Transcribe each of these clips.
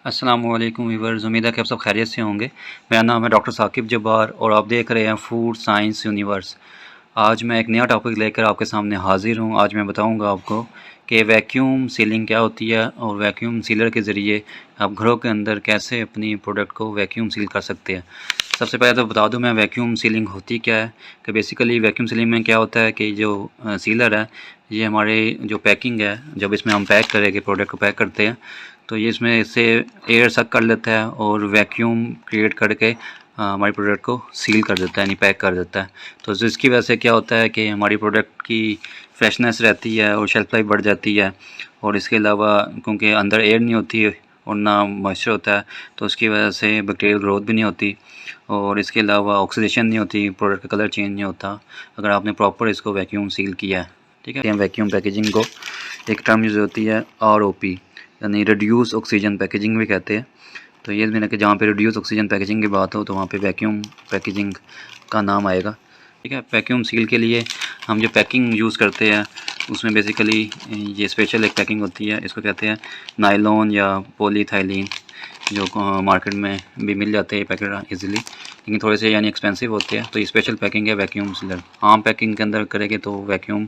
अस्सलामुअलैकुम व्यूअर्स, उम्मीद है कि आप सब खैरियत से होंगे। मेरा नाम है डॉक्टर साकिब जब्बार और आप देख रहे हैं फूड साइंस यूनिवर्स। आज मैं एक नया टॉपिक लेकर आपके सामने हाजिर हूं। आज मैं बताऊंगा आपको कि वैक्यूम सीलिंग क्या होती है और वैक्यूम सीलर के ज़रिए आप घरों के अंदर कैसे अपनी प्रोडक्ट को वैक्यूम सील कर सकते हैं। सबसे पहले तो बता दूं मैं वैक्यूम सीलिंग होती क्या है। कि बेसिकली वैक्यूम सीलिंग में क्या होता है कि जो सीलर है, ये हमारे जो पैकिंग है, जब इसमें हम पैक करेंगे प्रोडक्ट को पैक करते हैं तो ये इसमें इससे एयर सक कर लेता है और वैक्यूम क्रिएट करके हमारी प्रोडक्ट को सील कर देता है, यानी पैक कर देता है। तो जिसकी वजह से क्या होता है कि हमारी प्रोडक्ट की फ्रेशनेस रहती है और शेल्फ लाइफ बढ़ जाती है। और इसके अलावा क्योंकि अंदर एयर नहीं होती और ना मॉइस्चर होता है, तो उसकी वजह से बैक्टीरियल ग्रोथ भी नहीं होती और इसके अलावा ऑक्सीडेशन नहीं होती, प्रोडक्ट का कलर चेंज नहीं होता अगर आपने प्रॉपर इसको वैक्यूम सील किया है। ठीक है, वैक्यूम पैकेजिंग को एक टर्म यूज़ होती है ROP, यानी रिड्यूस ऑक्सीजन पैकेजिंग भी कहते हैं। तो ये मैंने कि जहाँ पे रिड्यूस ऑक्सीजन पैकेजिंग की बात हो तो वहाँ पे वैक्यूम पैकेजिंग का नाम आएगा। ठीक है, वैक्यूम सील के लिए हम जो पैकिंग यूज़ करते हैं उसमें बेसिकली ये स्पेशल एक पैकिंग होती है, इसको कहते हैं नायलॉन या पॉलीथाइलीन, जो मार्केट में भी मिल जाते हैं पैकेट इजीली, लेकिन थोड़े से यानी एक्सपेंसिव होते हैं। तो ये स्पेशल पैकिंग है वैक्यूम सीलर। आम पैकिंग के अंदर करेंगे तो वैक्यूम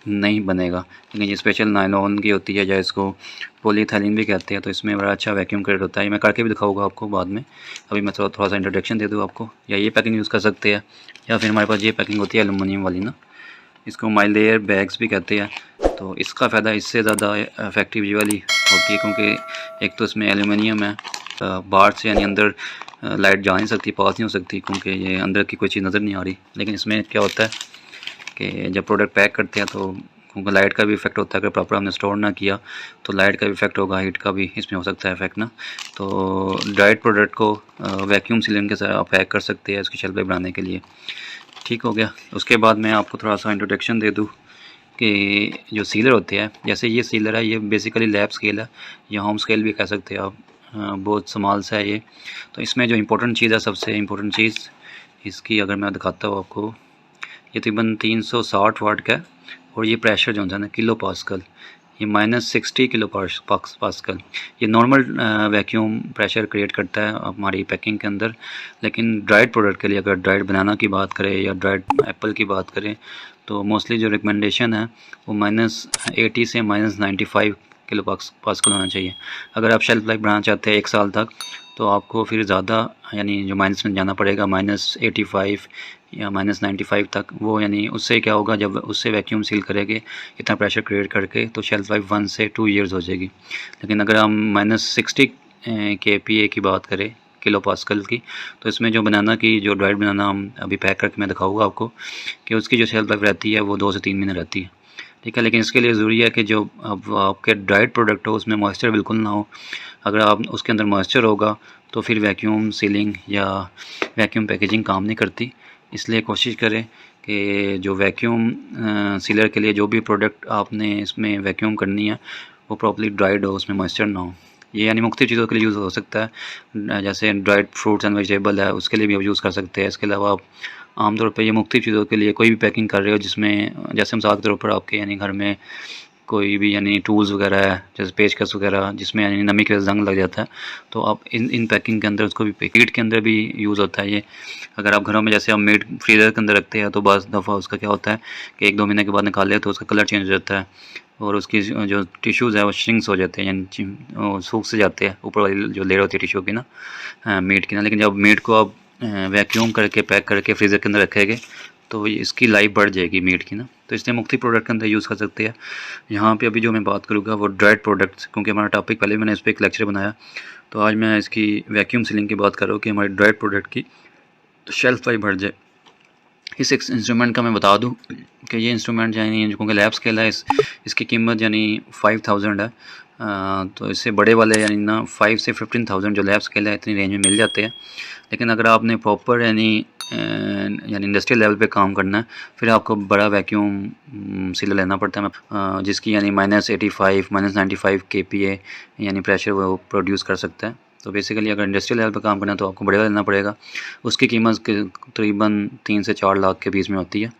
नहीं बनेगा, लेकिन ये स्पेशल नायलॉन की होती है, या इसको पॉलीथाइलीन भी कहते हैं। तो इसमें बड़ा अच्छा वैक्यूम क्रिएट होता है। मैं करके भी दिखाऊंगा आपको बाद में। अभी मैं थोड़ा सा इंट्रोडक्शन दे दूँ आपको। या ये पैकिंग यूज़ कर सकते हैं, या फिर हमारे पास ये पैकिंग होती है एलुमिनियम वाली ना, इसको माइलेयर बैग्स भी कहते हैं। तो इसका फ़ायदा इससे ज़्यादा इफेक्टिव ये वाली होती है, क्योंकि एक तो इसमें एलुमिनियम है, बाहर से यानी अंदर लाइट जा नहीं सकती, पास नहीं हो सकती, क्योंकि ये अंदर की कोई चीज़ नज़र नहीं आ रही। लेकिन इसमें क्या होता है कि जब प्रोडक्ट पैक करते हैं तो क्योंकि लाइट का भी इफेक्ट होता है, अगर प्रॉपर हमने स्टोर ना किया तो लाइट का भी इफेक्ट होगा, हीट का भी इसमें हो सकता है इफेक्ट ना। तो ड्राइड प्रोडक्ट को वैक्यूम सीलिंग के साथ आप पैक कर सकते हैं इसकी शेल्फ लाइफ बढ़ाने के लिए। ठीक हो गया। उसके बाद मैं आपको थोड़ा सा इंट्रोडक्शन दे दूँ कि जो सीलर होते हैं, जैसे ये सीलर है, ये बेसिकली लैब स्केल है या होम स्केल भी कह सकते हैं आप। बहुत स्मॉल सा है ये। तो इसमें जो इम्पोर्टेंट चीज़ है, सबसे इम्पोर्टेंट चीज़ इसकी अगर मैं दिखाता हूँ आपको, ये तकरीबन 360 वाट का है और ये प्रेशर जो होता है ना किलो पास्कल, ये -60 किलो पास्कल। ये नॉर्मल वैक्यूम प्रेशर क्रिएट करता है हमारी पैकिंग के अंदर। लेकिन ड्राइड प्रोडक्ट के लिए, अगर ड्राइड बनाना की बात करें या ड्राइड एप्पल की बात करें, तो मोस्टली जो रिकमेंडेशन है वो -80 से -95 किलो पास्कल होना चाहिए। अगर आप शेल्फ लाइफ बढ़ाना चाहते हैं 1 साल तक, तो आपको फिर ज़्यादा यानी जो माइनस में जाना पड़ेगा, -85 या -95 तक। वो यानी उससे क्या होगा, जब उससे वैक्यूम सील करेंगे इतना प्रेशर क्रिएट करके, तो शेल्फ लाइफ 1 से 2 ईयर्स हो जाएगी। लेकिन अगर हम -60 kPa की बात करें, किलो पास्कल की, तो इसमें जो बनाना की जो ड्राइड बनाना हम अभी पैक करके मैं दिखाऊंगा आपको कि उसकी जो शेल्फ लाइफ रहती है वो 2 से 3 महीने रहती है। ठीक है, लेकिन इसके लिए ज़रूरी है कि जो अब आपके ड्राइड प्रोडक्ट हो उसमें मॉइस्चर बिल्कुल ना हो। अगर आप उसके अंदर मॉइस्चर होगा तो फिर वैक्यूम सीलिंग या वैक्यूम पैकेजिंग काम नहीं करती। इसलिए कोशिश करें कि जो वैक्यूम सीलर के लिए जो भी प्रोडक्ट आपने इसमें वैक्यूम करनी है वो प्रॉपर्ली ड्राइड हो, उसमें मॉइस्चर ना हो। ये यानी मुख्तलिफ चीज़ों के लिए यूज़ हो सकता है, जैसे ड्राइड फ्रूट्स एंड वेजिटेबल है उसके लिए भी आप यूज़ कर सकते हैं। इसके अलावा आप आमतौर पे ये मुख्तलिफ चीज़ों के लिए कोई भी पैकिंग कर रहे हो जिसमें, जैसे मिसाल के तौर पर आपके यानी घर में कोई भी यानी टूल्स वगैरह है, जैसे पेचकस वगैरह, जिसमें यानी नमी के जंग लग जाता है, तो आप इन पैकिंग के अंदर उसको भी, मीट के अंदर भी यूज़ होता है ये। अगर आप घरों में जैसे हम मीट फ्रीज़र के अंदर रखते हैं तो बस दफ़ा उसका क्या होता है कि 1-2 महीने के बाद निकाल ले तो उसका कलर चेंज हो जाता है और उसकी जो टिश्यूज़ है वो श्रिंक्स हो जाते हैं, यानी सूख से जाते हैं, ऊपर वाली जो लेयर होती है टिश्यू की ना, मीट की ना। लेकिन जब मीट को आप वैक्यूम करके पैक करके फ्रीज़र के अंदर रखेंगे तो इसकी लाइफ बढ़ जाएगी मीट की ना। तो इसलिए मुख्तलिफ प्रोडक्ट के अंदर यूज़ कर सकते हैं। यहाँ पे अभी जो मैं बात करूँगा वो ड्राइड प्रोडक्ट्स, क्योंकि हमारा टॉपिक पहले मैंने इस पर एक लेक्चर बनाया, तो आज मैं इसकी वैक्यूम सीलिंग की बात कर रहा हूँ कि हमारी ड्राइड प्रोडक्ट की तो शेल्फ लाइफ बढ़ जाए। इस इंस्ट्रूमेंट का मैं बता दूं कि ये इंस्ट्रूमेंट यानी क्योंकि लैब स्केल है, इसकी कीमत यानी 5000 है। तो इससे बड़े वाले यानी ना 5 से 15,000 जो लैब स्केल है इतनी रेंज में मिल जाते हैं। लेकिन अगर आपने प्रॉपर यानी इंडस्ट्रियल लेवल पे काम करना है, फिर आपको बड़ा वैक्यूम सीलर लेना पड़ता है, जिसकी यानी -85 -95 kPa यानी प्रेशर वो प्रोड्यूस कर सकता है। तो बेसिकली अगर इंडस्ट्रियल लेवल पे काम करना है तो आपको बड़ा लेना पड़ेगा। उसकी कीमत तकरीबन 3 से 4 लाख के बीच में होती है।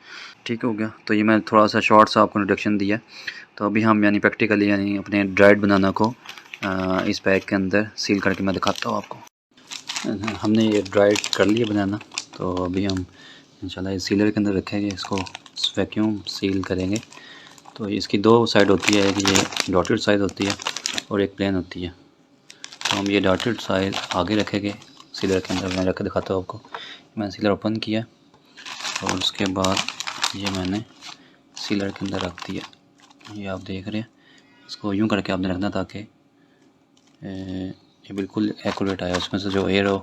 ठीक हो गया। तो ये मैं थोड़ा सा शॉर्ट सा आपको इंट्रोडक्शन दिया। तो अभी हम यानी प्रैक्टिकली यानी अपने ड्राइड बनाना को इस बैग के अंदर सील करके मैं दिखाता हूँ आपको। हमने ये ड्राई कर लिया बनाना, तो अभी हम इंशाल्लाह इस सीलर के अंदर रखेंगे, इसको वैक्यूम सील करेंगे। तो इसकी दो साइड होती है, एक ये डॉटेड साइड होती है और एक प्लेन होती है। तो हम ये डॉटेड साइड आगे रखेंगे सीलर के अंदर। मैं रख के दिखाता हूँ आपको। मैंने सीलर ओपन किया और उसके बाद ये मैंने सीलर के अंदर रख दिया। ये आप देख रहे हैं, इसको यूँ करके आपने रखना ताकि ये बिल्कुल एक्यूरेट आए, उसमें से जो एयर हो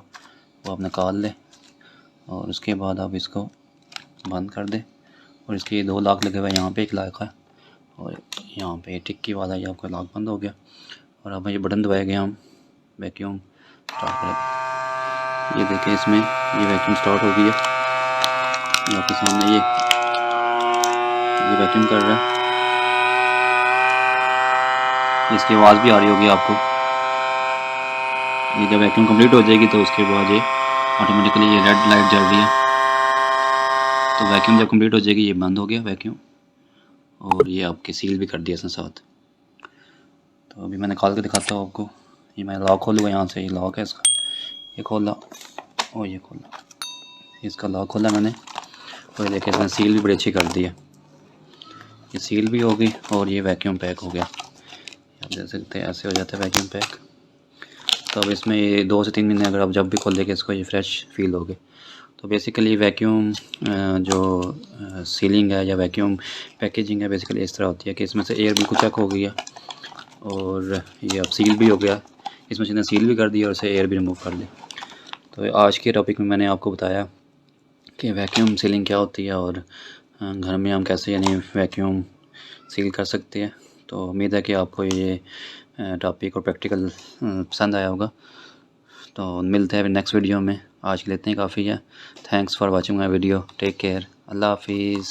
वो आप निकाल लें और उसके बाद आप इसको बंद कर दें। और इसके दो लॉक लगे हुए हैं, यहाँ पे एक लॉक है और यहाँ पे टिक्की वाला, ये आपका लॉक बंद हो गया। और अब ये बटन दबाएंगे हम, वैक्यूम स्टार्ट करें। ये देखिए इसमें ये वैक्यूम स्टार्ट हो गया, आपके सामने ये वैक्यूम कर रहा है। इसकी आवाज़ भी आ रही होगी आपको। ये जब वैक्यूम कंप्लीट हो जाएगी तो उसके बाद ये ऑटोमेटिकली ये रेड लाइट जल रही है। तो वैक्यूम जब कंप्लीट हो जाएगी ये बंद हो गया वैक्यूम, और ये आपके सील भी कर दिया इसने साथ। तो अभी मैं निकाल के दिखाता हूँ आपको। ये मैं लॉक खोलूँगा यहाँ से, ये लॉक है इसका, ये खोला और ये खोला, इसका लॉक खोला मैंने और देखिए इसने सील भी बड़ी अच्छी कर दी है। ये सील भी हो गई और ये वैक्यूम पैक हो गया। आप देख सकते हैं ऐसे हो जाता है वैक्यूम पैक। तो अब इसमें ये 2 से 3 महीने अगर आप जब भी खोलेंगे इसको ये फ्रेश फील होगे। तो बेसिकली वैक्यूम जो सीलिंग है या वैक्यूम पैकेजिंग है बेसिकली इस तरह होती है कि इसमें से एयर बिल्कुल चेक हो गई है और ये अब सील भी हो गया। इस मशीन ने सील भी कर दिया और इसे एयर भी रिमूव कर दी। तो आज के टॉपिक में मैंने आपको बताया कि वैक्यूम सीलिंग क्या होती है और घर में हम कैसे यानी वैक्यूम सील कर सकते हैं। तो उम्मीद है कि आपको ये टॉपिक और प्रैक्टिकल पसंद आया होगा। तो मिलते हैं नेक्स्ट वीडियो में। आज के लिए इतने काफ़ी है। Thanks for watching my video. Take care. अल्लाह हाफिज़।